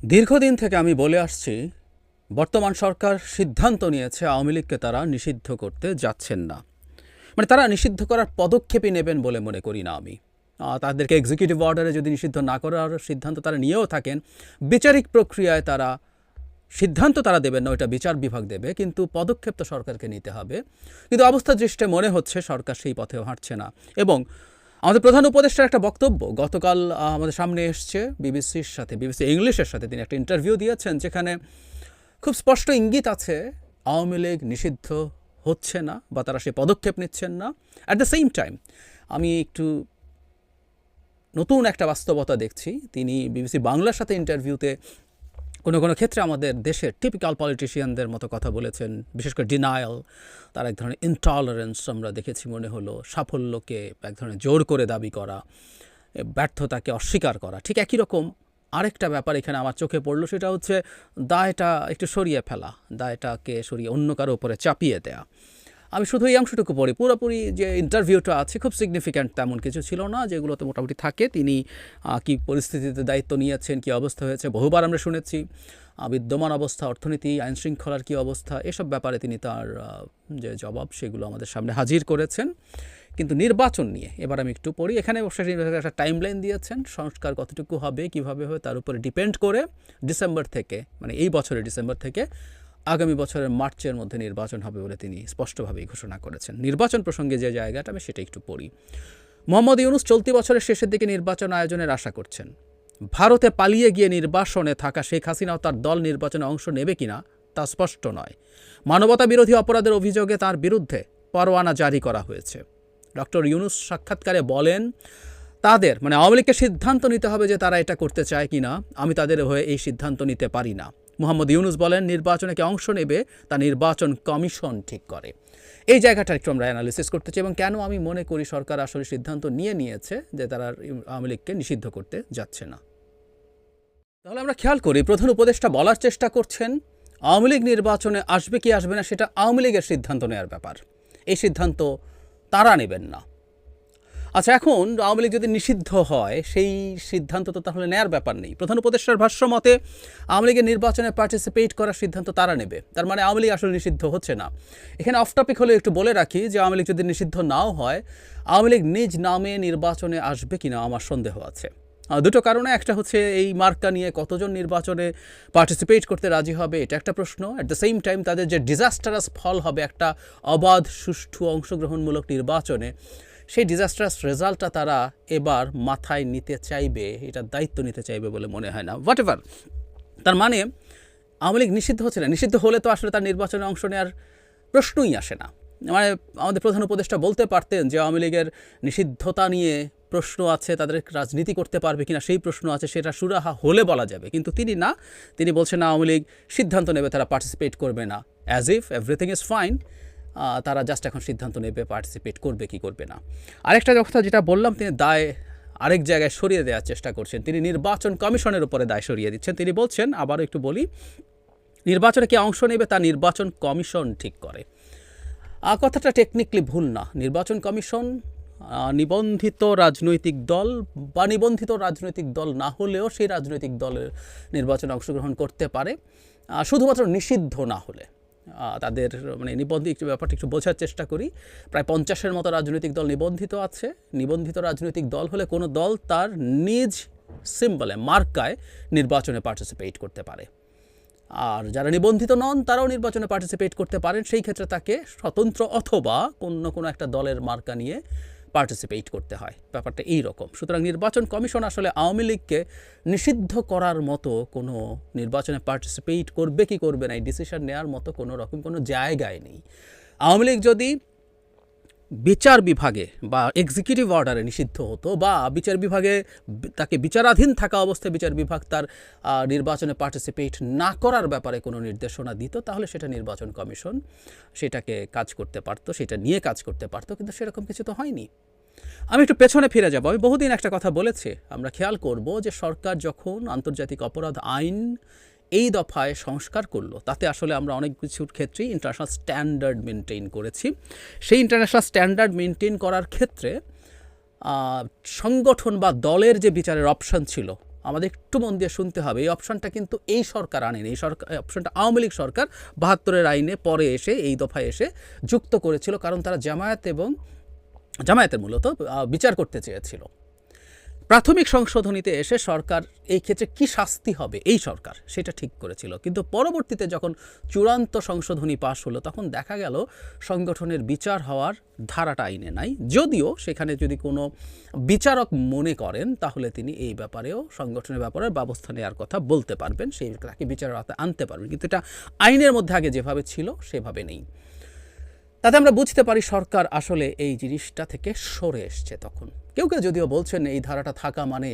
দীর্ঘদিন থেকে আমি বলে আসছি, বর্তমান সরকার সিদ্ধান্ত নিয়েছে আওয়ামী লীগকে তারা নিষিদ্ধ করতে যাচ্ছেন না। মানে তারা নিষিদ্ধ করার পদক্ষেপই নেবেন বলে মনে করি না আমি। তাদেরকে এক্সিকিউটিভ অর্ডারে যদি নিষিদ্ধ না করার সিদ্ধান্ত তারা নিয়েও থাকেন, বিচারিক প্রক্রিয়ায় তারা সিদ্ধান্ত তারা দেবেন না, ওইটা বিচার বিভাগ দেবে, কিন্তু পদক্ষেপ তো সরকারকে নিতে হবে। কিন্তু অবস্থা দৃষ্টে মনে হচ্ছে সরকার সেই পথেও হাঁটছে না। এবং আমাদের প্রধান উপদেষ্টার একটা বক্তব্য গতকাল আমাদের সামনে এসছে বিবিসি ইংলিশের সাথে তিনি একটা ইন্টারভিউ দিয়েছেন, যেখানে খুব স্পষ্ট ইঙ্গিত আছে আওয়ামী লীগ নিষিদ্ধ হচ্ছে না বা তারা সেই পদক্ষেপ নিচ্ছেন না। অ্যাট দ্য সেম টাইম আমি একটু নতুন একটা বাস্তবতা দেখছি। তিনি বিবিসি বাংলার সাথে ইন্টারভিউতে কোনো কোনো ক্ষেত্রে আমাদের দেশের টিপিক্যাল পলিটিশিয়ানদের মতো কথা বলেছেন, বিশেষ করে ডিনায়াল, তার এক ধরনের ইনটলারেন্স আমরা দেখেছি মনে হলো, সাফল্যকে এক ধরনের জোর করে দাবি করা, ব্যর্থতাকে অস্বীকার করা। ঠিক একই রকম আরেকটা ব্যাপার এখানে আমার চোখে পড়লো, সেটা হচ্ছে দায়টা একটু সরিয়ে ফেলা, দায়টাকে সরিয়ে অন্য কারো উপরে চাপিয়ে দেয়া। আমি শুধু এই অংশটুকু পড়ি, পুরোপুরি যে ইন্টারভিউটা আছে খুব সিগনিফিক্যান্ট তেমন কিছু ছিল না, যেগুলোতে মোটামুটি থাকে। তিনি কী পরিস্থিতিতে দায়িত্ব নিয়েছেন, কী অবস্থা হয়েছে বহুবার আমরা শুনেছি, বিদ্যমান অবস্থা, অর্থনীতি, আইনশৃঙ্খলার কী অবস্থা, এসব ব্যাপারে তিনি তার যে জবাব সেগুলো আমাদের সামনে হাজির করেছেন। কিন্তু নির্বাচন নিয়ে এবার আমি একটু পড়ি। এখানে অবশ্যই একটা টাইমলাইন দিয়েছেন, সংস্কার কতটুকু হবে, কীভাবে হবে তার উপরে ডিপেন্ড করে ডিসেম্বর থেকে, মানে এই বছরের ডিসেম্বর থেকে আগামী বছরের মার্চের মধ্যে নির্বাচন হবে বলে তিনি স্পষ্টভাবেই ঘোষণা করেছেন। নির্বাচন প্রসঙ্গে যে জায়গাটা আমি সেটা একটু পড়ি। মোহাম্মদ ইউনূস চলতি বছরের শেষের দিকে নির্বাচন আয়োজনের আশা করছেন। ভারতে পালিয়ে গিয়ে নির্বাসনে থাকা শেখ হাসিনাও তার দল নির্বাচনে অংশ নেবে কিনা তা স্পষ্ট নয়। মানবতা বিরোধী অপরাধের অভিযোগে তার বিরুদ্ধে পরোয়ানা জারি করা হয়েছে। ডক্টর ইউনূস সাক্ষাৎকারে বলেন, তাদের মানে আওয়ামী লীগকে সিদ্ধান্ত নিতে হবে যে তারা এটা করতে চায় কিনা, আমি তাদের হয়ে এই সিদ্ধান্ত নিতে পারি না। মোহাম্মদ ইউনূস বলেন, নির্বাচনে কে অংশ নেবে তা নির্বাচন কমিশন ঠিক করে। এই জায়গাটা একটু আমরা অ্যানালিসিস করতে চাই এবং কেন আমি মনে করি সরকার আসলে সিদ্ধান্ত নিয়েছে যে তারা আওয়ামী লীগকে নিষিদ্ধ করতে যাচ্ছে না। তাহলে আমরা খেয়াল করি, প্রধান উপদেষ্টা বলার চেষ্টা করছেন আওয়ামী লীগ নির্বাচনে আসবে কি আসবে না সেটা আওয়ামী লীগের সিদ্ধান্ত নেওয়ার ব্যাপার, এই সিদ্ধান্ত তারা নেবেন না। আচ্ছা, এখন আওয়ামী লীগ যদি নিষিদ্ধ হয় সেই সিদ্ধান্ত তো তাহলে নেয়ার ব্যাপার নেই। প্রধান উপদেষ্টার ভাষ্য মতে আওয়ামী লীগের নির্বাচনে পার্টিসিপেট করার সিদ্ধান্ত তারা নেবে, তার মানে আওয়ামী লীগ আসলে নিষিদ্ধ হচ্ছে না। এখানে অফ টপিক হলে একটু বলে রাখি যে আওয়ামী লীগ যদি নিষিদ্ধ নাও হয়, আওয়ামী লীগ নিজ নামে নির্বাচনে আসবে কিনা আমার সন্দেহ আছে। দুটো কারণে, একটা হচ্ছে এই মার্কা নিয়ে কতজন নির্বাচনে পার্টিসিপেট করতে রাজি হবে, এটা একটা প্রশ্ন। অ্যাট দ্য সেম টাইম তাদের যে ডিজাস্টারাস ফল হবে একটা অবাধ সুষ্ঠু অংশগ্রহণমূলক নির্বাচনে, সেই ডিজাস্টারাস রেজাল্টটা তারা এবার মাথায় নিতে চাইবে, এটার দায়িত্ব নিতে চাইবে বলে মনে হয় না। হোয়াট এভার, তার মানে আওয়ামী লীগ নিষিদ্ধ হচ্ছে না। নিষিদ্ধ হলে তো আসলে তার নির্বাচনে অংশ নেওয়ার প্রশ্নই আসে না। মানে আমাদের প্রধান উপদেষ্টা বলতে পারতেন যে আওয়ামী লীগের নিষিদ্ধতা নিয়ে প্রশ্ন আছে, তাদের রাজনীতি করতে পারবে কিনা সেই প্রশ্ন আছে, সেটা সুরাহা হলে বলা যাবে। কিন্তু তিনি না, তিনি বলছেন না, আওয়ামী লীগ সিদ্ধান্ত নেবে তারা পার্টিসিপেট করবে না, as if everything is fine. তারা জাস্ট এখন সিদ্ধান্ত নেবে পার্টিসিপেট করবে কি করবে না। আরেকটা কথা যেটা বললাম, তিনি দায় আরেক জায়গায় সরিয়ে দেওয়ার চেষ্টা করছেন, তিনি নির্বাচন কমিশনের উপরে দায় সরিয়ে দিচ্ছেন। তিনি বলছেন, আবারও একটু বলি, নির্বাচনে কে অংশ নেবে তা নির্বাচন কমিশন ঠিক করে। কথাটা টেকনিক্যালি ভুল না। নির্বাচন কমিশন নিবন্ধিত রাজনৈতিক দল বা নিবন্ধিত রাজনৈতিক দল না হলেও সেই রাজনৈতিক দলের নির্বাচনে অংশগ্রহণ করতে পারে, শুধুমাত্র নিষিদ্ধ না হলে। তাদের মানে নিবন্ধিত ব্যাপারটা একটু বোঝার চেষ্টা করি। প্রায় 50-এর মতো রাজনৈতিক দল নিবন্ধিত আছে। নিবন্ধিত রাজনৈতিক দল হলে কোনো দল তার নিজ সিম্বলে, মার্কায় নির্বাচনে পার্টিসিপেট করতে পারে। আর যারা নিবন্ধিত নন তারাও নির্বাচনে পার্টিসিপেট করতে পারেন, সেই ক্ষেত্রে তাকে স্বতন্ত্র অথবা কোনো একটা দলের মার্কা নিয়ে পার্টিসিপেট করতে হয়। ব্যাপারটা এই রকম। সুতরাং নির্বাচন কমিশন আসলে আওয়ামী লীগকে নিষিদ্ধ করার মতো কোনো, নির্বাচনে পার্টিসিপেট করবে কি করবে না এই ডিসিশন নেওয়ার মতো কোনো রকম কোনো জায়গায় নেই। আওয়ামী লীগ যদি বিচার বিভাগে বা এক্সিকিউটিভ অর্ডারে নিষিদ্ধ হতো বা বিচার বিভাগে তাকে বিচারাধীন থাকা অবস্থায় বিচার বিভাগ তার নির্বাচনে পার্টিসিপেট না করার ব্যাপারে কোনো নির্দেশনা দিত, তাহলে সেটা নির্বাচন কমিশন সেটাকে কাজ করতে পারতো, সেটা নিয়ে কাজ করতে পারতো। কিন্তু সেরকম কিছু তো হয়নি। আমি একটু পেছনে ফিরে যাব। আমি বহুদিন একটা কথা বলেছি, আমরা খেয়াল করব যে সরকার যখন আন্তর্জাতিক অপরাধ আইন এই দফায় সংস্কার করলো, তাতে আসলে আমরা অনেক কিছুর ক্ষেত্রেই ইন্টারন্যাশনাল স্ট্যান্ডার্ড মেনটেন করেছি। সেই ইন্টারন্যাশনাল স্ট্যান্ডার্ড মেনটেন করার ক্ষেত্রে সংগঠন বা দলের যে বিচারের অপশন ছিল, আমাদের একটু মন দিয়ে শুনতে হবে, এই অপশনটা কিন্তু এই সরকার আনেনি। এই সরকার অপশনটা আওয়ামী লীগ সরকার ৭২-এর আইনে পরে এসে এই দফায় এসে যুক্ত করেছিল, কারণ তারা জামায়াতের মূলত বিচার করতে চেয়েছিল। প্রাথমিক সংশোধনীতে এসে সরকার এই ক্ষেত্রে কি শাস্তি হবে এই সরকার সেটা ঠিক করেছিল, কিন্তু পরবর্তীতে যখন চূড়ান্ত সংশোধনী পাশ হলো তখন দেখা গেল সংগঠনের বিচার হওয়ার ধারাটা আইনে নাই। যদিও সেখানে যদি কোনো বিচারক মনে করেন তাহলে তিনি এই ব্যাপারেও সংগঠনের ব্যাপারে ব্যবস্থা নেওয়ার কথা বলতে পারবেন, সেই তাকে বিচারের আওতায় আনতে পারবেন, কিন্তু এটা আইনের মধ্যে আগে যেভাবে ছিল সেভাবে নেই। তাতে আমরা বুঝতে পারি সরকার আসলে এই জিনিসটা থেকে সরে এসছে। তখন কেউ কেউ যদিও বলছেন এই ধারাটা থাকা মানে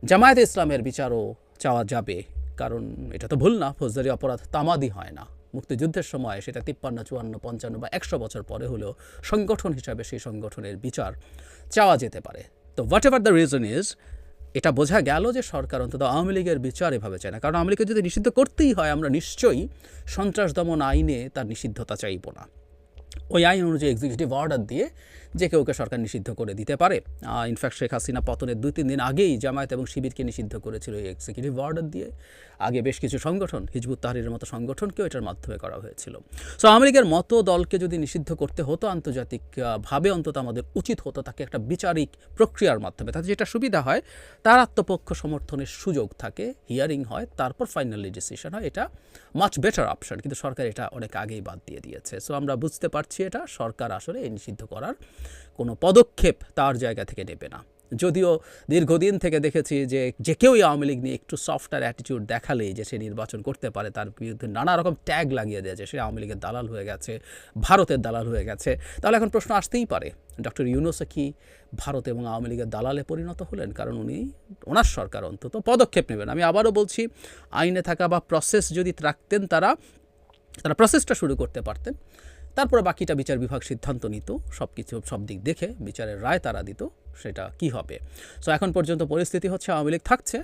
জামায়াতে ইসলামের বিচারও চাওয়া যাবে, কারণ এটা তো ভুল না, ফৌজদারি অপরাধ তামাদি হয় না। মুক্তিযুদ্ধের সময় সেটা ৫৩, ৫৪, ৫৫ বা ১০০ বছর পরে হলেও সংগঠন হিসাবে সেই সংগঠনের বিচার চাওয়া যেতে পারে। তো what ever the reason is, এটা বোঝা গেল যে সরকার অন্তত আওয়ামী লীগের বিচার এভাবে চায় না, কারণ আওয়ামী লীগকে যদি নিষিদ্ধ করতেই হয় আমরা নিশ্চয়ই সন্ত্রাস দমন আইনে তার নিষিদ্ধতা চাইব না। ওই আইন অনুযায়ী এক্সিকিউটিভ অর্ডার দিয়ে যে কেউকে সরকার নিষিদ্ধ করে দিতে পারে। ইনফ্যাক্ট শেখ হাসিনা পতনের ২-৩ দিন আগেই জামায়াত এবং শিবিরকে নিষিদ্ধ করেছিল এই এক্সিকিউটিভ অর্ডার দিয়ে। আগে বেশ কিছু সংগঠন, হিজবুত তাহরিরের মতো সংগঠনকেও এটার মাধ্যমে করা হয়েছিল। সো আওয়ামী লীগের মতো দলকে যদি নিষিদ্ধ করতে হতো আন্তর্জাতিকভাবে অন্তত আমাদের উচিত হতো তাকে একটা বিচারিক প্রক্রিয়ার মাধ্যমে, তাতে যেটা সুবিধা হয় তার আত্মপক্ষ সমর্থনের সুযোগ থাকে, হিয়ারিং হয়, তারপর ফাইনালি ডিসিশন হয়। এটা মাচ বেটার অপশন, কিন্তু সরকার এটা অনেক আগেই বাদ দিয়ে দিয়েছে। সো আমরা বুঝতে পারছি এটা সরকার আসলে এই নিষিদ্ধ করার কোনো পদক্ষেপ তার জায়গা থেকে নেবে না। যদিও দীর্ঘদিন থেকে দেখেছি যে কেউই আওয়ামী লীগ নিয়ে একটু সফটার অ্যাটিটিউড দেখালেই যে সে নির্বাচন করতে পারে, তার বিরুদ্ধে নানা রকম ট্যাগ লাগিয়ে দেয় যে সে আওয়ামী লীগের দালাল হয়ে গেছে, ভারতের দালাল হয়ে গেছে। তাহলে এখন প্রশ্ন আসতেই পারে, ডক্টর ইউনূস কি ভারত এবং আওয়ামী লীগের দালালে পরিণত হলেন? কারণ ওনার সরকার অন্তত পদক্ষেপ নেবেন। আমি আবারও বলছি, আইনে থাকা বা প্রসেস যদি রাখতেন তারা প্রসেসটা শুরু করতে পারতেন, তারপরে বাকিটা বিচার বিভাগ সিদ্ধান্ত নিত, সব দিক দেখে বিচারের রায় তারা দিত সেটা কি হবে। সো এখন পর্যন্ত পরিস্থিতি হচ্ছে আওয়ামী লীগ থাকছে।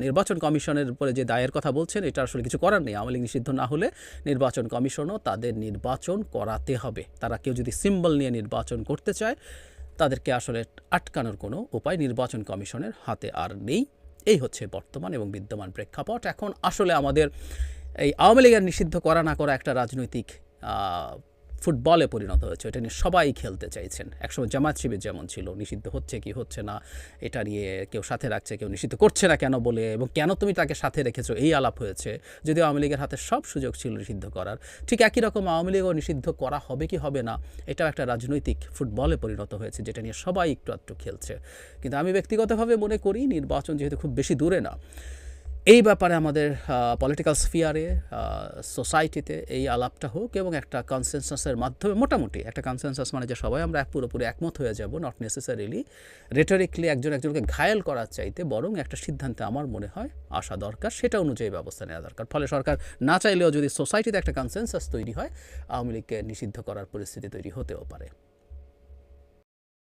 নির্বাচন কমিশনের উপরে যে দায়ের কথা বলছেন এটা আসলে কিছু করার নেই। আওয়ামী লীগ নিষিদ্ধ না হলে নির্বাচন কমিশনও তাদের নির্বাচন করাতে হবে। তারা কেউ যদি সিম্বল নিয়ে নির্বাচন করতে চায় তাদেরকে আসলে আটকানোর কোনো উপায় নির্বাচন কমিশনের হাতে আর নেই। এই হচ্ছে বর্তমান এবং বিদ্যমান প্রেক্ষাপট। এখন আসলে আমাদের এই আওয়ামী লীগের নিষিদ্ধ করা না করা একটা রাজনৈতিক ফুটবলে পরিণত হয়েছে। এটা নিয়ে সবাই খেলতে চাইছেন। একসময় জামায়াত শিবির যেমন ছিল, নিষিদ্ধ হচ্ছে কি হচ্ছে না এটা নিয়ে কেউ সাথে রাখছে, কেউ নিষিদ্ধ করছে না কেন বলে, এবং কেন তুমি তাকে সাথে রেখেছো এই আলাপ হয়েছে, যদিও আওয়ামী লীগের হাতে সব সুযোগ ছিল নিষিদ্ধ করার। ঠিক একই রকম আওয়ামী লীগও নিষিদ্ধ করা হবে কি হবে না এটাও একটা রাজনৈতিক ফুটবলে পরিণত হয়েছে, যেটা নিয়ে সবাই একটু খেলছে। কিন্তু আমি ব্যক্তিগতভাবে মনে করি নির্বাচন যেহেতু খুব বেশি দূরে না, এই ব্যাপারে আমাদের পলিটিক্যাল স্ফিয়ারে, সোসাইটিতে এই আলাপটা হোক এবং একটা কনসেনসাসের মাধ্যমে, মোটামুটি একটা কনসেনসাস মানে যে সবাই আমরা পুরোপুরি একমত হয়ে যাব, নট নেসেসারিলি রেটরিকলি একজনকে ঘায়েল করার চাইতে, বরং একটা সিদ্ধান্তে আমার মনে হয় আসা দরকার, সেটা অনুযায়ী ব্যবস্থা নেওয়া দরকার। ফলে সরকার না চাইলেও যদি সোসাইটিতে একটা কনসেনসাস তৈরি হয়, আওয়ামী লীগকে নিষিদ্ধ করার পরিস্থিতি তৈরি হতেও পারে।